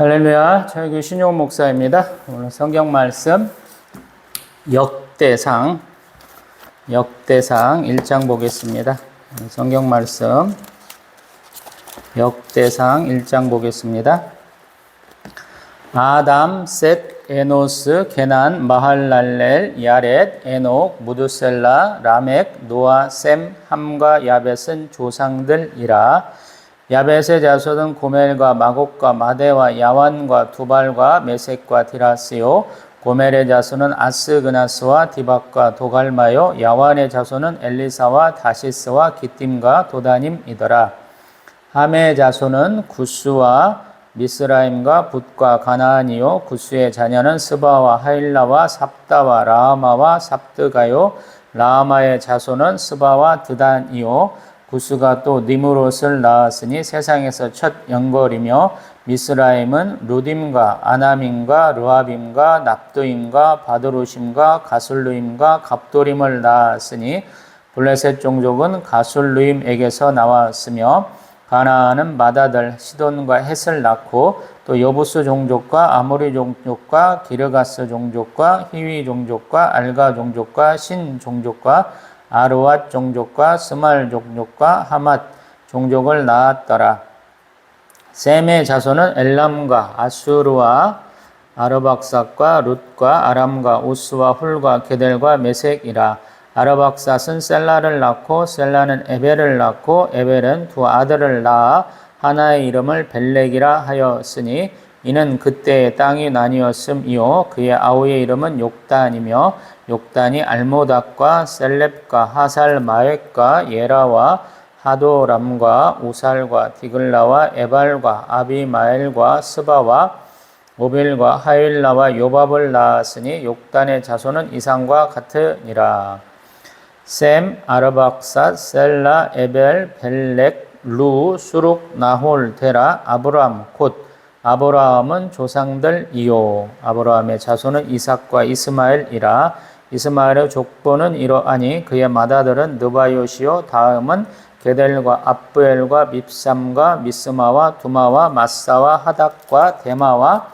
할렐루야, 저희 신용 목사입니다. 오늘 성경 말씀 역대상 1장 보겠습니다. 성경 말씀 역대상 1장 보겠습니다. 아담, 셋, 에노스, 게난, 마할랄렐, 야렛, 에녹, 무드셀라, 라멕, 노아, 셈, 함과 야벳은 조상들이라. 야벳의 자손은 고멜과 마곡과 마데와 야완과 두발과 메섹과 디라스요. 고멜의 자손은 아스그나스와 디박과 도갈마요. 야완의 자손은 엘리사와 다시스와 기띔과 도다님이더라. 함의 자손은 구스와 미스라임과 붓과 가나안이요. 구스의 자녀는 스바와 하일라와 삽다와 라하마와 삽드가요. 라하마의 자손은 스바와 드단이요. 구스가 또 니므롯을 낳았으니 세상에서 첫 영걸이며, 미스라임은 루딤과 아나밈과 르하빔과 납두임과 바드루심과 가술루임과 갑도림을 낳았으니 블레셋 종족은 가술루임에게서 나왔으며, 가나안은 마다들 시돈과 헷을 낳고 또 여부스 종족과 아모리 종족과 기르가스 종족과 히위 종족과 알가 종족과 신 종족과 아르왓 종족과 스말 종족과 하맛 종족을 낳았더라. 셈의 자손은 엘람과 아수르와 아르박삿과 룻과 아람과 우스와 훌과 게델과 메섹이라. 아르박삿은 셀라를 낳고 셀라는 에벨을 낳고 에벨은 두 아들을 낳아 하나의 이름을 벨렉이라 하였으니 이는 그때의 땅이 나뉘었음이요. 그의 아우의 이름은 욕단이며 욕단이 알모닥과 셀렙과 하살마획과 예라와 하도람과 우살과 디글라와 에발과 아비마엘과 스바와 오빌과 하윌라와 요밥을 낳았으니 욕단의 자손은 이상과 같으니라. 셈, 아르박삿, 셀라, 에벨, 벨렉, 루, 수룩, 나홀, 데라, 아브람, 곧 아브라함은 조상들이요. 아브라함의 자손은 이삭과 이스마엘이라. 이스마엘의 족보는 이러하니 그의 맏아들은 느바요시요. 다음은 게델과 압부엘과 밉삼과 미스마와 두마와 마사와 하닥과 데마와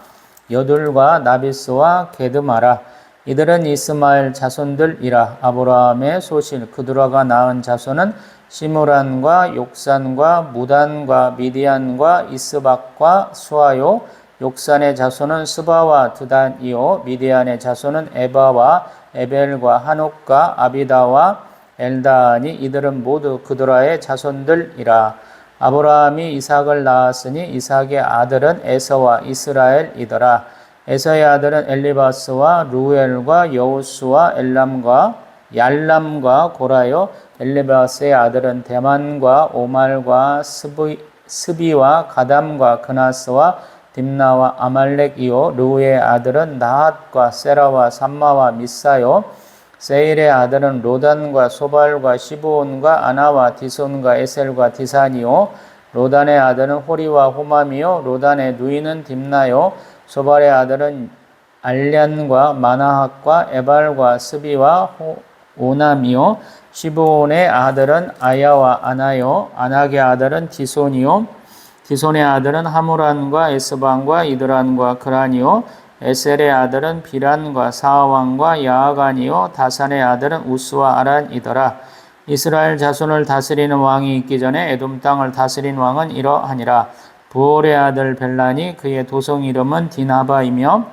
여둘과 나비스와 게드마라. 이들은 이스마엘 자손들이라. 아브라함의 소실 그드라가 낳은 자손은 시므란과 욕산과 무단과 미디안과 이스박과 수아요. 욕산의 자손은 스바와 드단이요. 미디안의 자손은 에바와 에벨과 한옥과 아비다와 엘다니. 이들은 모두 그드라의 자손들이라. 아브라함이 이삭을 낳았으니 이삭의 아들은 에서와 이스라엘이더라. 에서의 아들은 엘리바스와 루엘과 여우스와 엘람과 얄람과 고라요. 엘리바스의 아들은 데만과 오말과 스비와 가담과 그나스와 딥나와 아말렉이요. 르우의 아들은 나핫과 세라와 삼마와 미사요. 세일의 아들은 로단과 소발과 시브온과 아나와 디손과 에셀과 디산이요. 로단의 아들은 호리와 호맘이요. 로단의 누이는 딥나요. 소발의 아들은 알련과 마나핫과 에발과 스비와 오남이요. 시브온의 아들은 아야와 아나요. 아낙의 아들은 디손이요. 디손의 아들은 하무란과 에스반과 이드란과 그란이요. 에셀의 아들은 비란과 사왕과 야아간이요. 다산의 아들은 우스와 아란이더라. 이스라엘 자손을 다스리는 왕이 있기 전에 에돔 땅을 다스린 왕은 이러하니라. 부올의 아들 벨란이 그의 도성 이름은 디나바이며,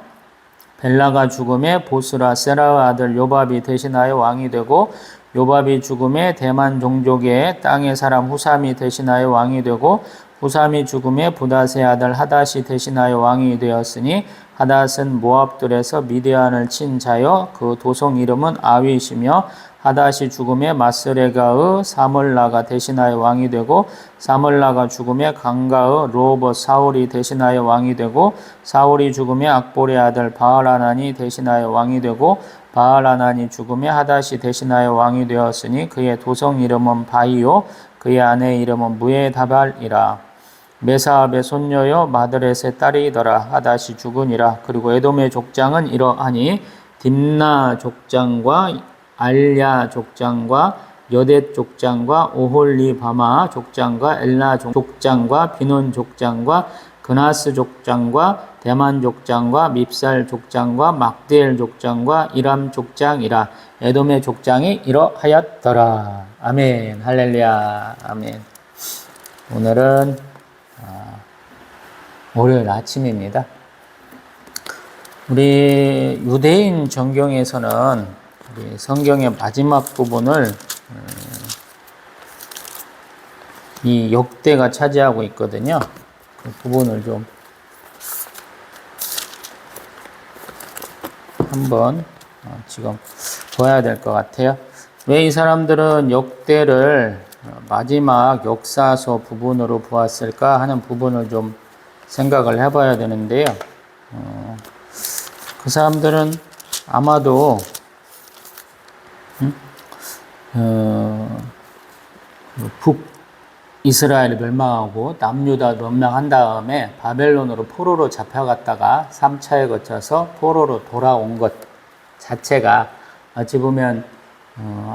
벨라가 죽음에 보스라 세라의 아들 요밥이 대신하여 왕이 되고, 요밥이 죽음에 대만 종족의 땅의 사람 후삼이 대신하여 왕이 되고, 후삼이 죽음에 부닷의 아들 하닷이 대신하여 왕이 되었으니, 하닷은 모압들에서 미디안을 친 자여 그 도성 이름은 아윗이며, 하닷이 죽음에 마스레가의 사물라가 대신하여 왕이 되고, 사물라가 죽음에 강가의 로봇 사울이 대신하여 왕이 되고, 사울이 죽음에 악볼의 아들 바알하난이 대신하여 왕이 되고, 바알하난이 죽음에 하닷이 대신하여 왕이 되었으니 그의 도성 이름은 바이요. 그의 아내의 이름은 무에다발이라. 메사압의 손녀요 마드렛의 딸이더라. 하닷이 죽으니라. 그리고 에돔의 족장은 이러하니 딥나 족장과 알야 족장과 여댓 족장과 오홀리바마 족장과 엘라 족장과 비논 족장과 그나스 족장과 대만 족장과 밉살 족장과 막디엘 족장과 이람 족장이라 에돔의 족장이 이러하였더라. 아멘. 할렐루야. 아멘. 오늘은 월요일 아침입니다. 우리 유대인 정경에서는 우리 성경의 마지막 부분을 이 역대가 차지하고 있거든요. 그 부분을 좀 한번 지금 봐야 될 것 같아요. 왜 이 사람들은 역대를 마지막 역사서 부분으로 보았을까 하는 부분을 좀 생각을 해봐야 되는데요. 그 사람들은 아마도 북이스라엘을 멸망하고 남유다 멸망한 다음에 바벨론으로 포로로 잡혀갔다가 3차에 거쳐서 포로로 돌아온 것 자체가 어찌 보면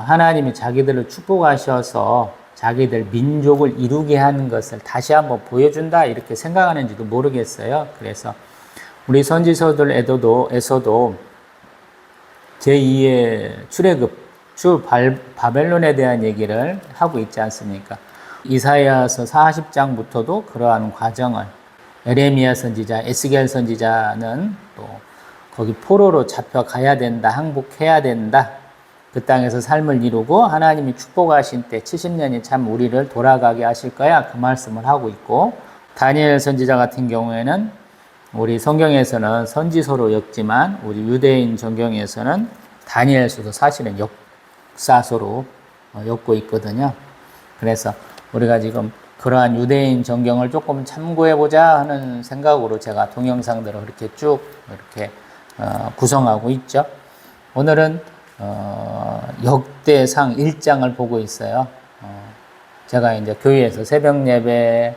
하나님이 자기들을 축복하셔서 자기들 민족을 이루게 하는 것을 다시 한번 보여준다 이렇게 생각하는지도 모르겠어요. 그래서 우리 선지서들에서도 제2의 출애굽, 바벨론에 대한 얘기를 하고 있지 않습니까? 이사야서 40장부터도 그러한 과정을 에레미야 선지자, 에스겔 선지자는 또 거기 포로로 잡혀가야 된다, 항복해야 된다. 그 땅에서 삶을 이루고 하나님이 축복하신 때 70년이 참 우리를 돌아가게 하실 거야. 그 말씀을 하고 있고 다니엘 선지자 같은 경우에는 우리 성경에서는 선지서로 엮지만 우리 유대인 정경에서는 다니엘서도 사실은 역사서로 엮고 있거든요. 그래서 우리가 지금 그러한 유대인 정경을 조금 참고해보자 하는 생각으로 제가 동영상들을 이렇게 쭉 이렇게 구성하고 있죠. 오늘은 역대상 1장을 보고 있어요. 제가 이제 교회에서 새벽 예배,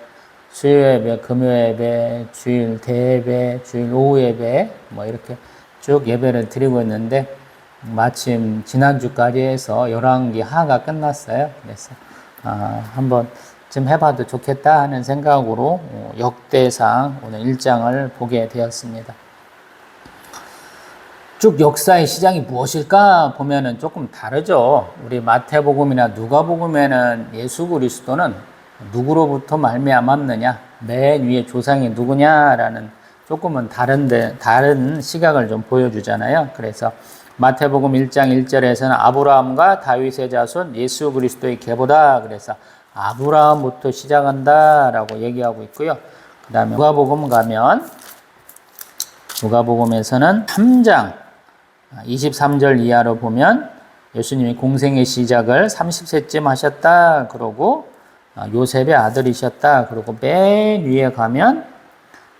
수요 예배, 금요 예배, 주일 대예배, 주일 오후 예배 뭐 이렇게 쭉 예배를 드리고 있는데 마침 지난주까지 해서 열왕기 하가 끝났어요. 그래서 한번 좀 해봐도 좋겠다 하는 생각으로 역대상 오늘 1장을 보게 되었습니다. 쭉 역사의 시작이 무엇일까 보면은 조금 다르죠. 우리 마태복음이나 누가복음에는 예수 그리스도는 누구로부터 말미암았느냐, 맨 위에 조상이 누구냐라는 조금은 다른 시각을 좀 보여주잖아요. 그래서 마태복음 1장 1절에서는 아브라함과 다윗의 자손 예수 그리스도의 계보다. 그래서 아브라함부터 시작한다라고 얘기하고 있고요. 그 다음에 누가복음 가면 누가복음에서는 3장 23절 이하로 보면 예수님이 공생의 시작을 30세쯤 하셨다 그러고 요셉의 아들이셨다 그러고 맨 위에 가면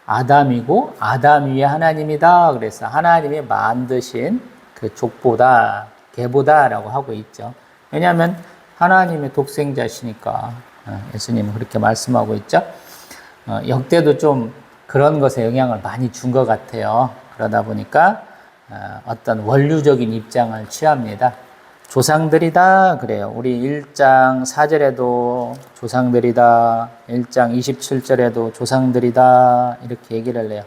아담이고 아담 위에 하나님이다. 그래서 하나님이 만드신 그 족보다 계보다라고 하고 있죠. 왜냐하면 하나님의 독생자시니까 예수님은 그렇게 말씀하고 있죠. 역대도 좀 그런 것에 영향을 많이 준 것 같아요. 그러다 보니까 어떤 원류적인 입장을 취합니다. 조상들이다 그래요. 우리 1장 4절에도 조상들이다, 1장 27절에도 조상들이다 이렇게 얘기를 해요.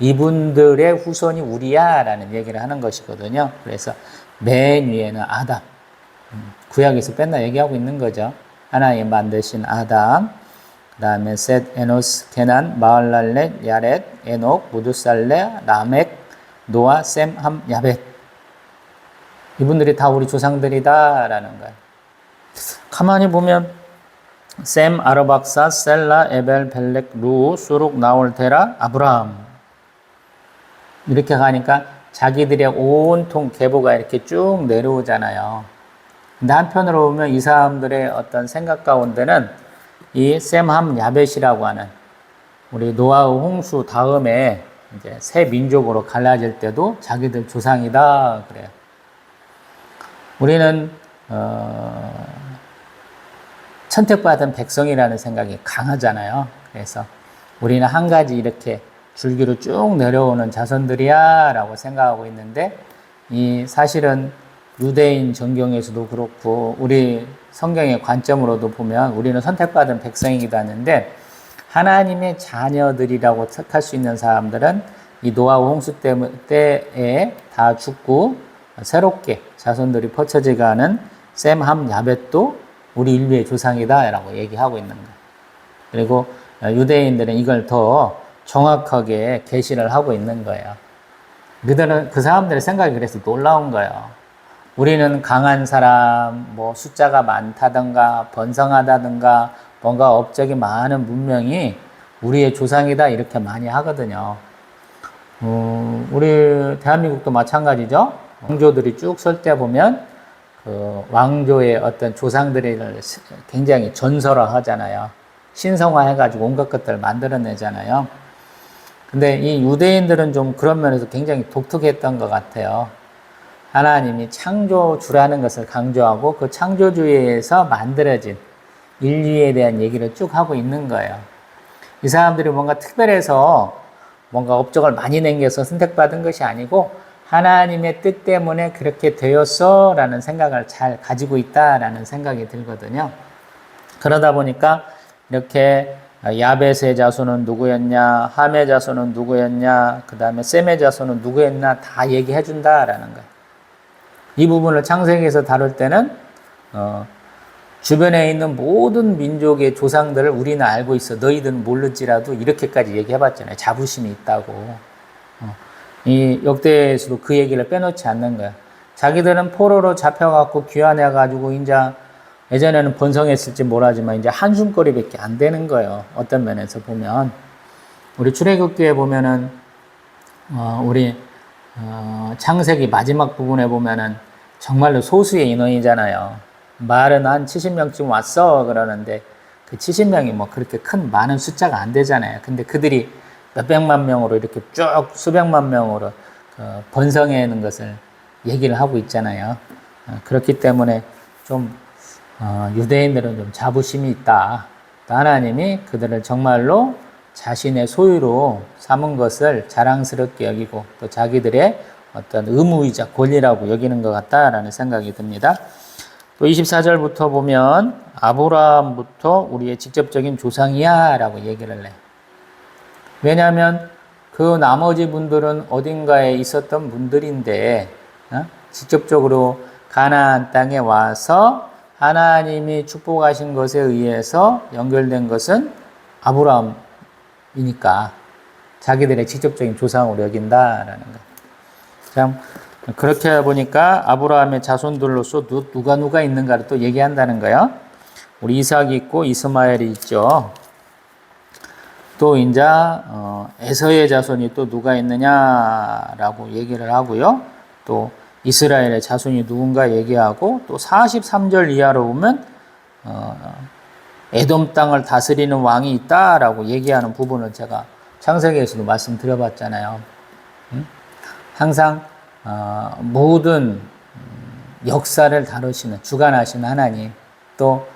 이분들의 후손이 우리야 라는 얘기를 하는 것이거든요. 그래서 맨 위에는 아담, 구약에서 맨날 얘기하고 있는 거죠. 하나님 만드신 아담, 그 다음에 셋, 에노스, 케난, 마할랄렛, 야렛, 에녹, 무두살레, 라멕, 노아, 셈, 함, 야벳. 이분들이 다 우리 조상들이다 라는 거예요. 가만히 보면 셈, 아르박사, 셀라, 에벨, 벨렉, 루, 수룩, 나올, 데라, 아브라함 이렇게 가니까 자기들의 온통 계보가 이렇게 쭉 내려오잖아요. 근데 한편으로 보면 이 사람들의 어떤 생각 가운데는 이 셈, 함, 야벳이라고 하는 우리 노아의 홍수 다음에 이제 새 민족으로 갈라질 때도 자기들 조상이다 그래요. 우리는 선택받은 백성이라는 생각이 강하잖아요. 그래서 우리는 한 가지 이렇게 줄기로 쭉 내려오는 자손들이야 라고 생각하고 있는데 이 사실은 유대인 정경에서도 그렇고 우리 성경의 관점으로도 보면 우리는 선택받은 백성이기도 하는데 하나님의 자녀들이라고 택할 수 있는 사람들은 이 노아와 홍수 때에 다 죽고 새롭게 자손들이 퍼쳐져가는 셈, 함, 야벳도 우리 인류의 조상이다 라고 얘기하고 있는 거예요. 그리고 유대인들은 이걸 더 정확하게 계시를 하고 있는 거예요. 그 사람들의 생각이 그래서 놀라운 거예요. 우리는 강한 사람, 뭐 숫자가 많다든가 번성하다든가 뭔가 업적이 많은 문명이 우리의 조상이다 이렇게 많이 하거든요. 우리 대한민국도 마찬가지죠. 왕조들이 쭉 설 때 보면 그 왕조의 어떤 조상들을 굉장히 전설화하잖아요. 신성화해가지고 온갖 것들을 만들어내잖아요. 근데 이 유대인들은 좀 그런 면에서 굉장히 독특했던 것 같아요. 하나님이 창조주라는 것을 강조하고 그 창조주에서 만들어진 인류에 대한 얘기를 쭉 하고 있는 거예요. 이 사람들이 뭔가 특별해서 뭔가 업적을 많이 남겨서 선택받은 것이 아니고 하나님의 뜻 때문에 그렇게 되었어 라는 생각을 잘 가지고 있다라는 생각이 들거든요. 그러다 보니까 이렇게 야벳의 자손은 누구였냐, 함의 자손은 누구였냐, 그 다음에 셈의 자손은 누구였냐 다 얘기해 준다라는 거예요. 이 부분을 창세기에서 다룰 때는 주변에 있는 모든 민족의 조상들을 우리는 알고 있어. 너희들은 모를지라도 이렇게까지 얘기해 봤잖아요. 자부심이 있다고. 이 역대에서도 그 얘기를 빼놓지 않는 거야. 자기들은 포로로 잡혀갖고 귀환해가지고 이제 예전에는 번성했을지 모르지만 이제 한숨거리밖에 안 되는 거예요. 어떤 면에서 보면. 우리 출애굽기에 보면은, 우리, 창세기 마지막 부분에 보면은 정말로 소수의 인원이잖아요. 말은 한 70명쯤 왔어. 그러는데 그 70명이 뭐 그렇게 큰 많은 숫자가 안 되잖아요. 근데 그들이 몇백만 명으로 이렇게 쭉 수백만 명으로 번성하는 것을 얘기를 하고 있잖아요. 그렇기 때문에 좀 유대인들은 좀 자부심이 있다. 하나님이 그들을 정말로 자신의 소유로 삼은 것을 자랑스럽게 여기고 또 자기들의 어떤 의무이자 권리라고 여기는 것 같다라는 생각이 듭니다. 또 24절부터 보면 아브라함부터 우리의 직접적인 조상이야 라고 얘기를 해요. 왜냐하면 그 나머지 분들은 어딘가에 있었던 분들인데 직접적으로 가나안 땅에 와서 하나님이 축복하신 것에 의해서 연결된 것은 아브라함이니까 자기들의 직접적인 조상으로 여긴다라는 거. 참 그렇게 보니까 아브라함의 자손들로서 누가 있는가를 또 얘기한다는 거예요. 우리 이삭이 있고 이스마엘이 있죠. 또 이제 에서의 자손이 또 누가 있느냐라고 얘기를 하고요. 또 이스라엘의 자손이 누군가 얘기하고 또 43절 이하로 보면 에돔 땅을 다스리는 왕이 있다라고 얘기하는 부분을 제가 창세기에서도 말씀드려봤잖아요. 항상 모든 역사를 다루시는 주관하시는 하나님, 또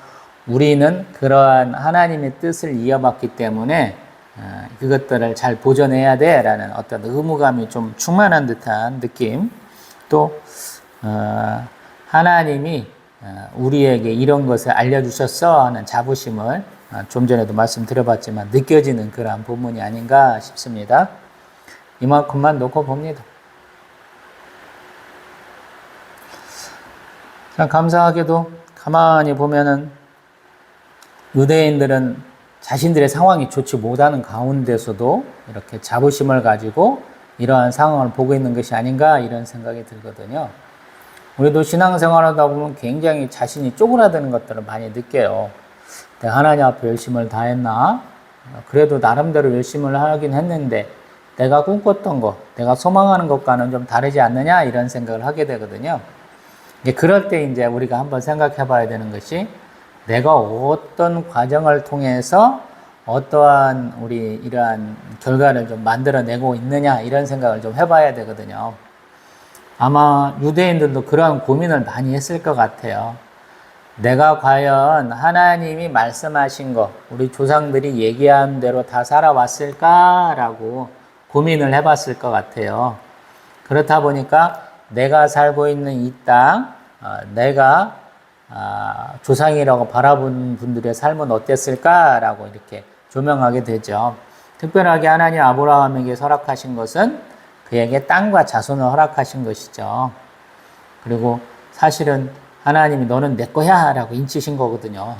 우리는 그러한 하나님의 뜻을 이어받기 때문에 그것들을 잘 보존해야 돼라는 어떤 의무감이 좀 충만한 듯한 느낌. 또 하나님이 우리에게 이런 것을 알려주셨어 하는 자부심을 좀 전에도 말씀드려봤지만 느껴지는 그러한 부분이 아닌가 싶습니다. 이만큼만 놓고 봅니다. 참 감사하게도 가만히 보면은 유대인들은 자신들의 상황이 좋지 못하는 가운데서도 이렇게 자부심을 가지고 이러한 상황을 보고 있는 것이 아닌가 이런 생각이 들거든요. 우리도 신앙생활하다 보면 굉장히 자신이 쪼그라드는 것들을 많이 느껴요. 내가 하나님 앞에 열심을 다했나? 그래도 나름대로 열심을 하긴 했는데 내가 꿈꿨던 것, 내가 소망하는 것과는 좀 다르지 않느냐 이런 생각을 하게 되거든요. 그럴 때 이제 우리가 한번 생각해 봐야 되는 것이 내가 어떤 과정을 통해서 어떠한 우리 이러한 결과를 좀 만들어내고 있느냐 이런 생각을 좀 해봐야 되거든요. 아마 유대인들도 그러한 고민을 많이 했을 것 같아요. 내가 과연 하나님이 말씀하신 것, 우리 조상들이 얘기한 대로 다 살아왔을까라고 고민을 해봤을 것 같아요. 그렇다 보니까 내가 살고 있는 이 땅, 내가 조상이라고 바라본 분들의 삶은 어땠을까라고 이렇게 조명하게 되죠. 특별하게 하나님 아브라함에게 허락하신 것은 그에게 땅과 자손을 허락하신 것이죠. 그리고 사실은 하나님이 너는 내 거야 라고 인치신 거거든요.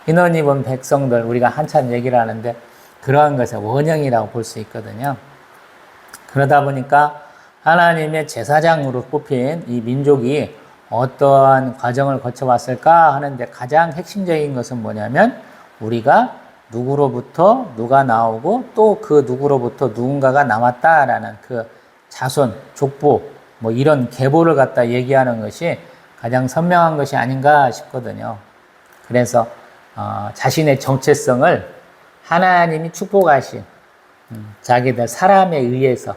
흰옷 입은 백성들, 우리가 한참 얘기를 하는데 그러한 것의 원형이라고 볼 수 있거든요. 그러다 보니까 하나님의 제사장으로 뽑힌 이 민족이 어떠한 과정을 거쳐왔을까 하는데 가장 핵심적인 것은 뭐냐면 우리가 누구로부터 누가 나오고 또 그 누구로부터 누군가가 나왔다라는 그 자손, 족보 뭐 이런 계보를 갖다 얘기하는 것이 가장 선명한 것이 아닌가 싶거든요. 그래서 자신의 정체성을 하나님이 축복하신 자기들 사람에 의해서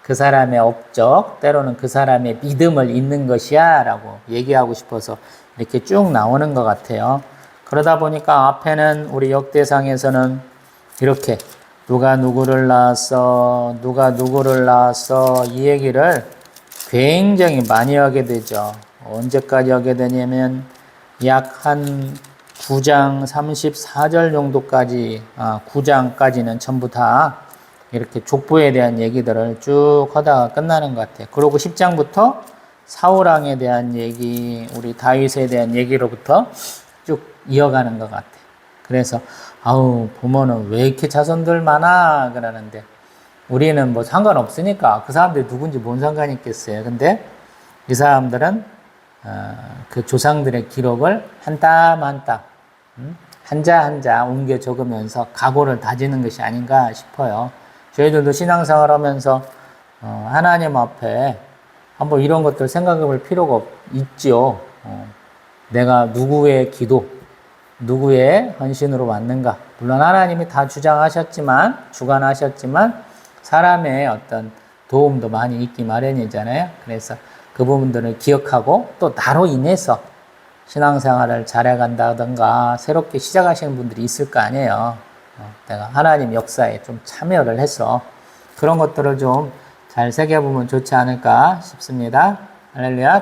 그 사람의 업적, 때로는 그 사람의 믿음을 잇는 것이야 라고 얘기하고 싶어서 이렇게 쭉 나오는 것 같아요. 그러다 보니까 앞에는 우리 역대상에서는 이렇게 누가 누구를 낳았어, 누가 누구를 낳았어 이 얘기를 굉장히 많이 하게 되죠. 언제까지 하게 되냐면 약 한 9장 34절 정도까지, 9장까지는 전부 다 이렇게 족보에 대한 얘기들을 쭉 하다가 끝나는 것 같아요. 그리고 10장부터 사울왕에 대한 얘기, 우리 다윗에 대한 얘기로부터 쭉 이어가는 것 같아요. 그래서 보면은 왜 이렇게 자손들 많아 그러는데 우리는 뭐 상관없으니까 그 사람들이 누군지 뭔 상관이 있겠어요. 근데 이 사람들은 그 조상들의 기록을 한 땀 한 땀, 한자 한자 옮겨 적으면서 각오를 다지는 것이 아닌가 싶어요. 저희들도 신앙생활 하면서 하나님 앞에 한번 이런 것들 생각해 볼 필요가 있지요. 내가 누구의 기도, 누구의 헌신으로 왔는가. 물론 하나님이 다 주관하셨지만 사람의 어떤 도움도 많이 있기 마련이잖아요. 그래서 그 부분들을 기억하고 또 나로 인해서 신앙생활을 잘해간다든가 새롭게 시작하시는 분들이 있을 거 아니에요. 내가 하나님 역사에 좀 참여를 해서 그런 것들을 좀 잘 새겨보면 좋지 않을까 싶습니다. 할렐루야.